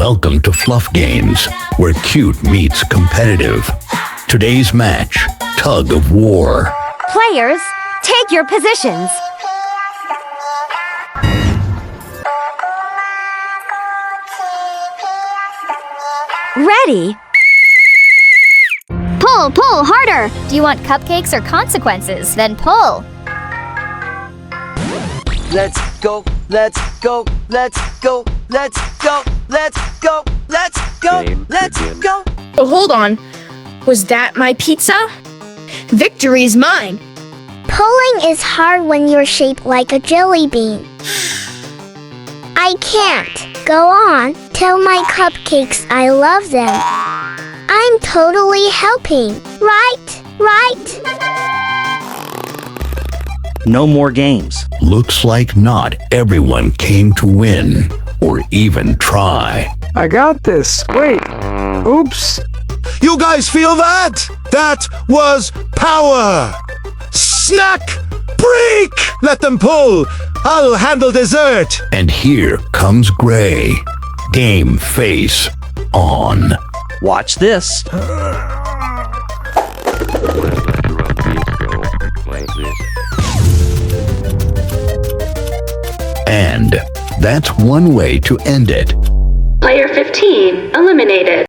Welcome to Fluff Games, where cute meets competitive. Today's match, Tug of War. Players, take your positions. Ready? Pull, pull, harder! Do you want cupcakes or consequences? Then pull. Let's go, let's go, let's go, let's go, let's go, let's go, let's go. Oh, hold on. Was that my pizza? Victory's mine. Pulling is hard when you're shaped like a jelly bean. I can't. Go on. Tell my cupcakes I love them. I'm totally helping. Right? No more games. Looks like not everyone came to win, or even try. I got this. Wait. Oops. You guys feel that? That was power! Snack! Break! Let them pull! I'll handle dessert! And here comes Gray. Game face on. Watch this. And that's one way to end it. Player 15 eliminated.